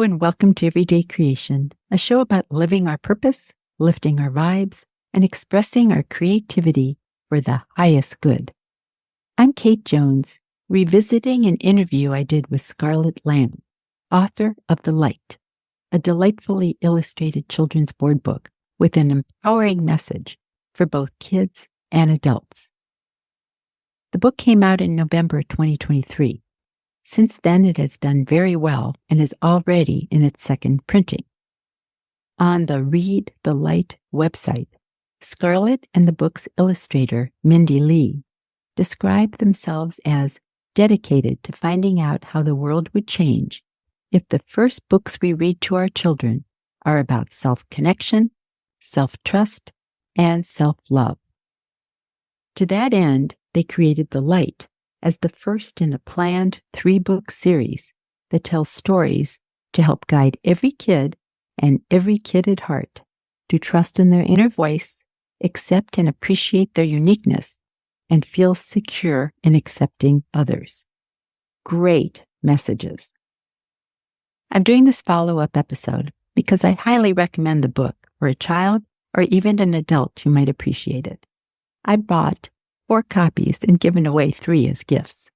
and welcome to Everyday Creation, a show about living our purpose, lifting our vibes, and expressing our creativity for the highest good. I'm Kate Jones, revisiting an interview I did with Scarlett Lamb, author of The Light, a delightfully illustrated children's board book with an empowering message for both kids and adults. The book came out in November 2023. Since then, it has done very well and is already in its second printing. On the Read the Light website, Scarlett and the book's illustrator, Mindy Lee, describe themselves as dedicated to finding out how the world would change if the first books we read to our children are about self-connection, self-trust, and self-love. To that end, they created The Light as the first in a planned 3-book series that tells stories to help guide every kid and every kid at heart to trust in their inner voice, accept and appreciate their uniqueness, and feel secure in accepting others. Great messages. I'm doing this follow-up episode because I highly recommend the book for a child or even an adult who might appreciate it. I bought 4 copies and given away 3 as gifts.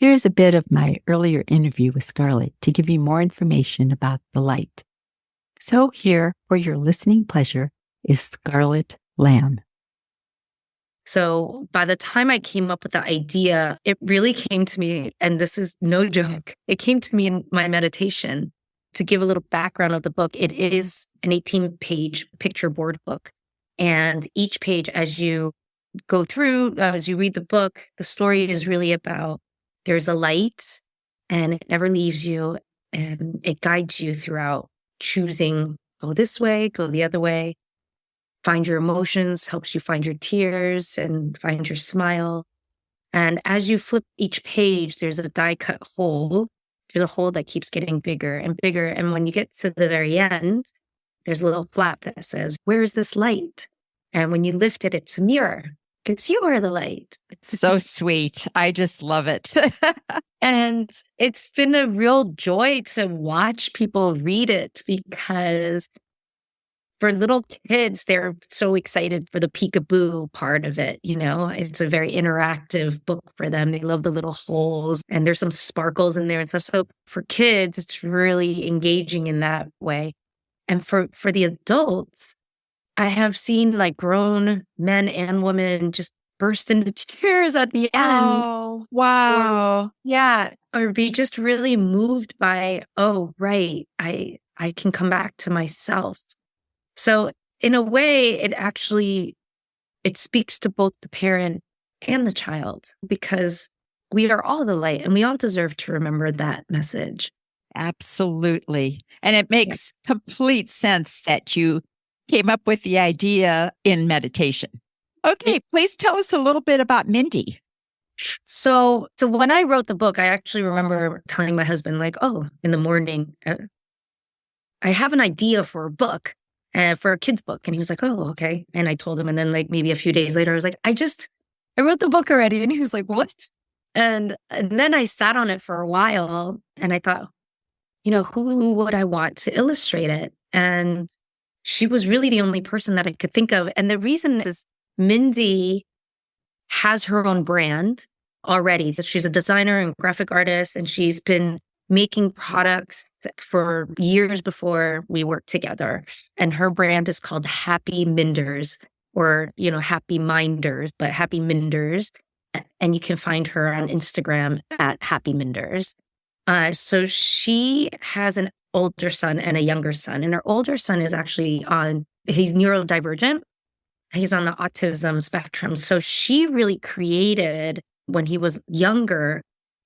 Here's a bit of my earlier interview with Scarlett to give you more information about The Light. So here, for your listening pleasure, is Scarlett Lamb. So by the time I came up with the idea, it really came to me, and this is no joke, it came to me in my meditation. To give a little background of the book, it is an 18-page picture board book. And each page, as you go through, as you read the book, the story is really about there's a light and it never leaves you, and it guides you throughout choosing, go this way, go the other way, find your emotions, helps you find your tears and find your smile. And as you flip each page, there's a die cut hole. There's a hole that keeps getting bigger and bigger. And when you get to the very end, there's a little flap that says, "Where is this light?" And when you lift it, it's a mirror. Because you are the light. So sweet. I just love it. And it's been a real joy to watch people read it, because for little kids, they're so excited for the peekaboo part of it. You know, it's a very interactive book for them. They love the little holes, and there's some sparkles in there and stuff. So for kids, it's really engaging in that way. And for the adults, I have seen like grown men and women just burst into tears at the end. Oh, wow. Or be just really moved by, oh, right, I can come back to myself. So in a way, it speaks to both the parent and the child, because we are all the light and we all deserve to remember that message. Absolutely. And it makes complete sense that you came up with the idea in meditation. Okay, please tell us a little bit about Mindy. So when I wrote the book, I actually remember telling my husband, like, oh, in the morning, I have an idea for a book, for a kid's book. And he was like, oh, okay. And I told him, and then like maybe a few days later, I was like, I wrote the book already. And he was like, what? And then I sat on it for a while, and I thought, who would I want to illustrate it? And she was really the only person that I could think of. And the reason is Mindy has her own brand already. She's a designer and graphic artist, and she's been making products for years before we worked together. And her brand is called Happy Minders, or, Happy Minders, but Happy Minders. And you can find her on Instagram at Happy Minders. So she has an older son and a younger son. And her older son is actually he's neurodivergent. He's on the autism spectrum. So she really created, when he was younger,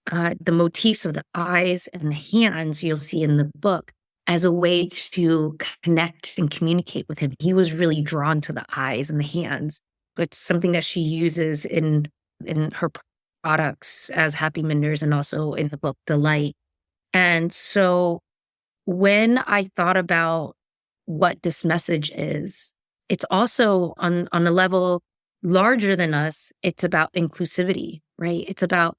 the motifs of the eyes and the hands you'll see in the book as a way to connect and communicate with him. He was really drawn to the eyes and the hands. It's something that she uses in her products as Happy Minders, and also in the book, The Light. And so when I thought about what this message is, it's also on a level larger than us. It's about inclusivity, right? It's about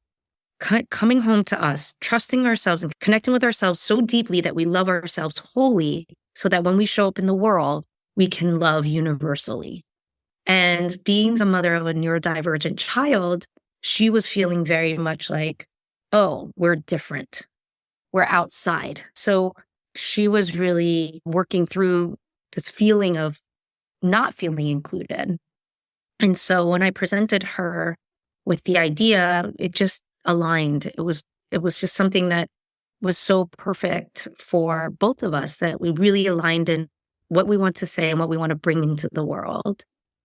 coming home to us, trusting ourselves and connecting with ourselves so deeply that we love ourselves wholly so that when we show up in the world, we can love universally. And being the mother of a neurodivergent child, she was feeling very much like, oh, we're different. We're outside. So she was really working through this feeling of not feeling included. And so when I presented her with the idea, it just aligned. It was just something that was so perfect for both of us, that we really aligned in what we want to say and what we want to bring into the world.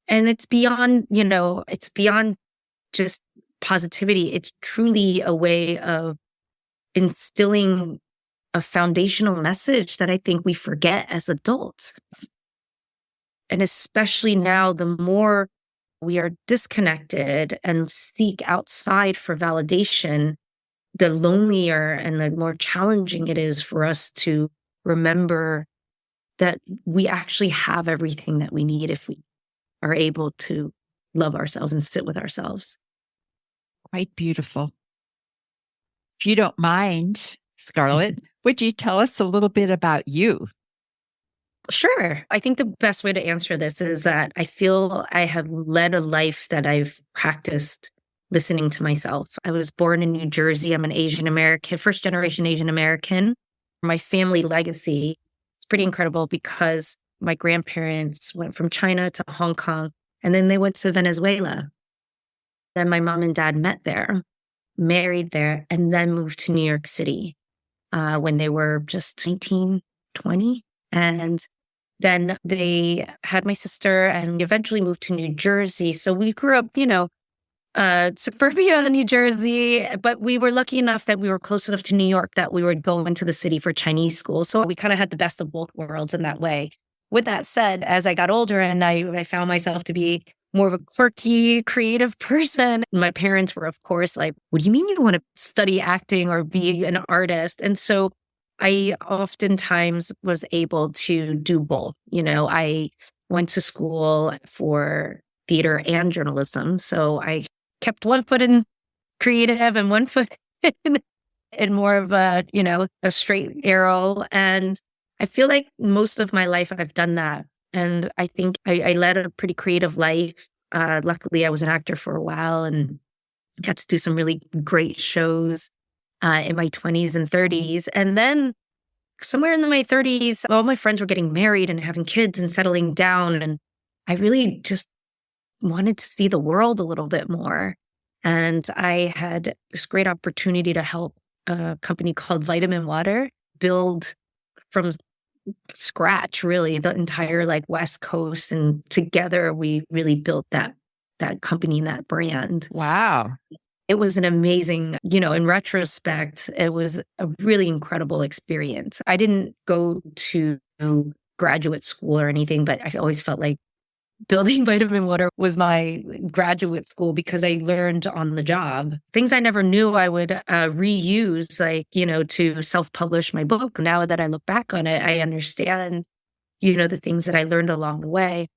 And it's beyond, it's beyond just positivity. It's truly a way of instilling a foundational message that I think we forget as adults. And especially now, the more we are disconnected and seek outside for validation, the lonelier and the more challenging it is for us to remember that we actually have everything that we need if we are able to love ourselves and sit with ourselves. Quite beautiful. If you don't mind, Scarlett, would you tell us a little bit about you? Sure. I think the best way to answer this is that I feel I have led a life that I've practiced listening to myself. I was born in New Jersey. I'm an Asian American, first generation Asian American. My family legacy is pretty incredible because my grandparents went from China to Hong Kong, and then they went to Venezuela. Then my mom and dad met there, married there, and then moved to New York City when they were just 19, 20. And then they had my sister and eventually moved to New Jersey. So we grew up, suburbia, New Jersey, but we were lucky enough that we were close enough to New York that we would go into the city for Chinese school. So we kind of had the best of both worlds in that way. With that said, as I got older and I found myself to be more of a quirky, creative person, my parents were, of course, like, what do you mean you want to study acting or be an artist? And so I oftentimes was able to do both. I went to school for theater and journalism. So I kept one foot in creative and one foot in more of a straight arrow. And I feel like most of my life I've done that. And I think I led a pretty creative life. Luckily, I was an actor for a while and got to do some really great shows in my 20s and 30s. And then somewhere in my 30s, all my friends were getting married and having kids and settling down. And I really just wanted to see the world a little bit more. And I had this great opportunity to help a company called Vitamin Water build from scratch, really, the entire West Coast. And together we really built that company and that brand. Wow. It was an amazing, in retrospect, it was a really incredible experience. I didn't go to graduate school or anything, but I always felt like building Vitamin Water was my graduate school because I learned on the job things I never knew I would reuse, to self-publish my book. Now that I look back on it, I understand, the things that I learned along the way.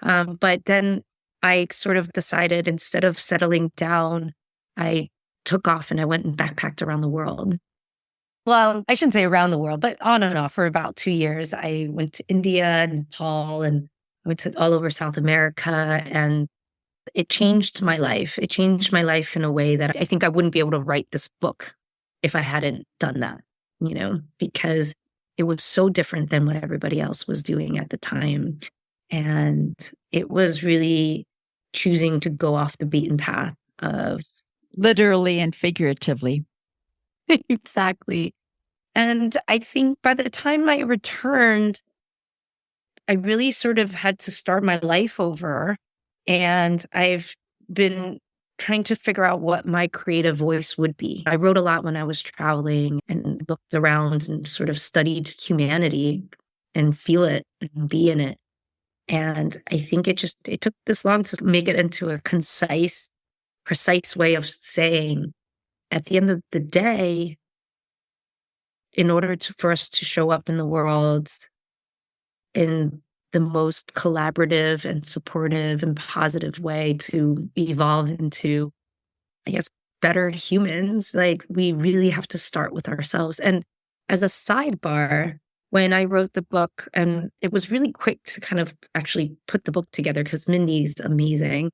But then I sort of decided, instead of settling down, I took off and I went and backpacked around the world. Well, I shouldn't say around the world, but on and off for about 2 years. I went to India and Nepal, and I went to all over South America, and it changed my life. It changed my life in a way that I think I wouldn't be able to write this book if I hadn't done that, because it was so different than what everybody else was doing at the time. And it was really choosing to go off the beaten path of literally and figuratively. Exactly. And I think by the time I returned, I really sort of had to start my life over. And I've been trying to figure out what my creative voice would be. I wrote a lot when I was traveling and looked around and sort of studied humanity and feel it and be in it. And I think it took this long to make it into a concise, precise way of saying, at the end of the day, in order for us to show up in the world in the most collaborative and supportive and positive way to evolve into, I guess, better humans. Like, we really have to start with ourselves. And as a sidebar, when I wrote the book, and it was really quick to kind of actually put the book together because Mindy's amazing.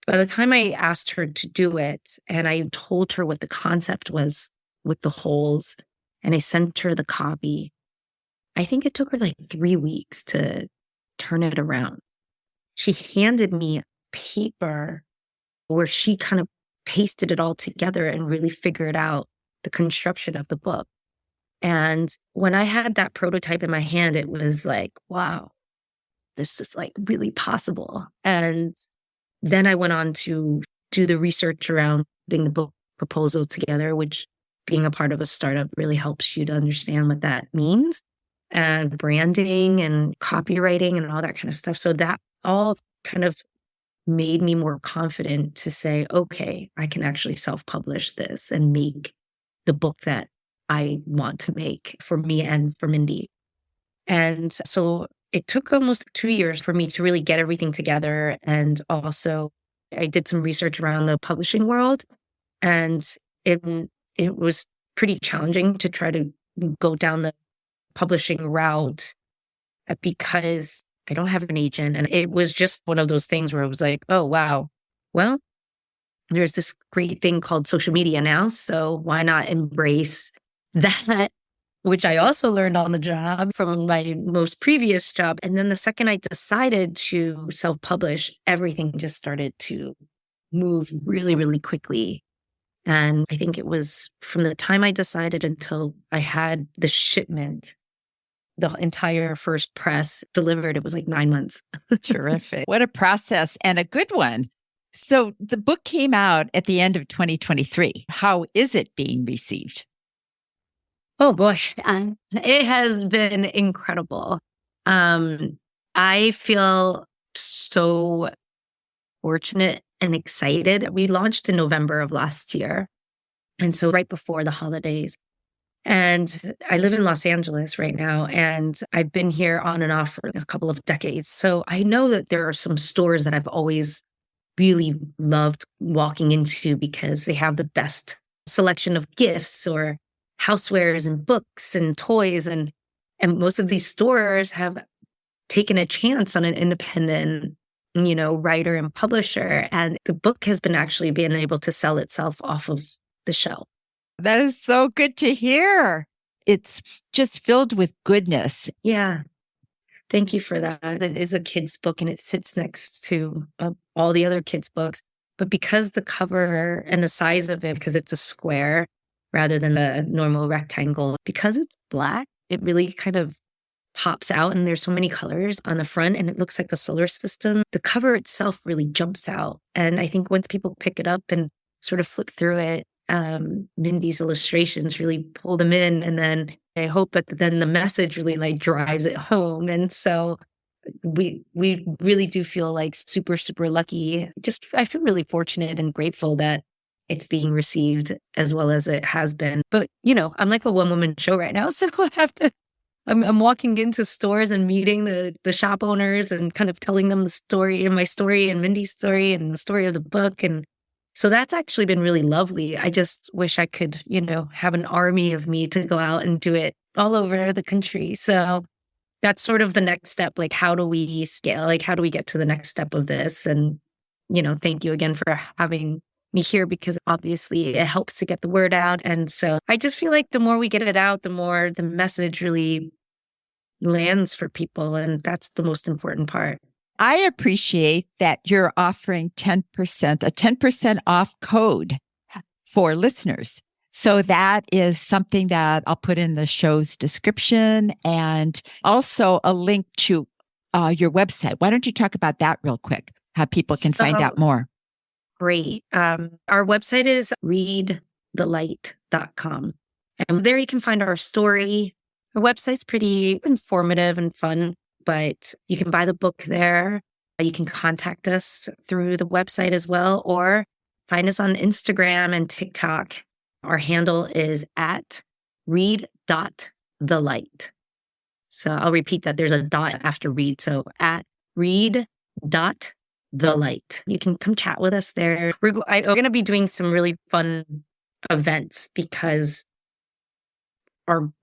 By the time I asked her to do it and I told her what the concept was with the holes and I sent her the copy, I think it took her like 3 weeks to turn it around. She handed me paper where she kind of pasted it all together and really figured out the construction of the book. And when I had that prototype in my hand, it was like, wow, this is like really possible. And then I went on to do the research around putting the book proposal together, which, being a part of a startup, really helps you to understand what that means, and branding and copywriting and all that kind of stuff. So that all kind of made me more confident to say, okay, I can actually self-publish this and make the book that I want to make for me and for Mindy. And so it took almost 2 years for me to really get everything together. And also, I did some research around the publishing world, and it, it was pretty challenging to try to go down the publishing route because I don't have an agent. And it was just one of those things where it was like, oh, wow, well, there's this great thing called social media now. So why not embrace that, which I also learned on the job from my most previous job. And then the second I decided to self-publish, everything just started to move really, really quickly. And I think it was from the time I decided until I had the shipment, the entire first press delivered, it was like 9 months. Terrific. What a process, and a good one. So the book came out at the end of 2023. How is it being received? Oh boy, it has been incredible. I feel so fortunate and excited. We launched in November of last year. And so right before the holidays. And I live in Los Angeles right now, and I've been here on and off for a couple of decades. So I know that there are some stores that I've always really loved walking into because they have the best selection of gifts or housewares and books and toys. And most of these stores have taken a chance on an independent, writer and publisher. And the book has been actually being able to sell itself off of the shelf. That is so good to hear. It's just filled with goodness. Yeah. Thank you for that. It is a kid's book and it sits next to all the other kids' books. But because the cover and the size of it, because it's a square rather than a normal rectangle, because it's black, it really kind of pops out, and there's so many colors on the front and it looks like a solar system. The cover itself really jumps out. And I think once people pick it up and sort of flip through it, Mindy's illustrations really pull them in. And then I hope that then the message really like drives it home. And so we really do feel like super, super lucky. I feel really fortunate and grateful that it's being received as well as it has been. But, I'm like a one-woman show right now. So I have to, I'm walking into stores and meeting the shop owners and kind of telling them the story and my story and Mindy's story and the story of the book. And so that's actually been really lovely. I just wish I could, have an army of me to go out and do it all over the country. So that's sort of the next step. Like, how do we scale? Like, how do we get to the next step of this? And, thank you again for having me here, because obviously it helps to get the word out. And so I just feel like the more we get it out, the more the message really lands for people. And that's the most important part. I appreciate that you're offering 10%, a 10% off code for listeners. So that is something that I'll put in the show's description, and also a link to your website. Why don't you talk about that real quick, how people can find out more? Great. Our website is readthelight.com. And there you can find our story. Our website's pretty informative and fun, but you can buy the book there. You can contact us through the website as well, or find us on Instagram and TikTok. Our handle is at read.thelight. So I'll repeat that. There's a dot after read. So at read.thelight. The Light. You can come chat with us there. We're going to be doing some really fun events because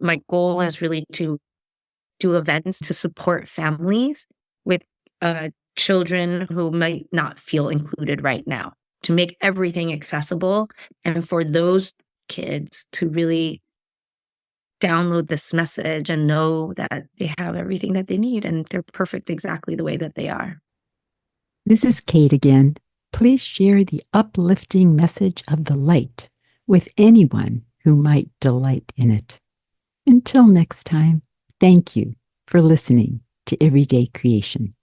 my goal is really to do events to support families with children who might not feel included right now, to make everything accessible, and for those kids to really download this message and know that they have everything that they need and they're perfect exactly the way that they are. This is Kate again. Please share the uplifting message of the light with anyone who might delight in it. Until next time, thank you for listening to Everyday Creation.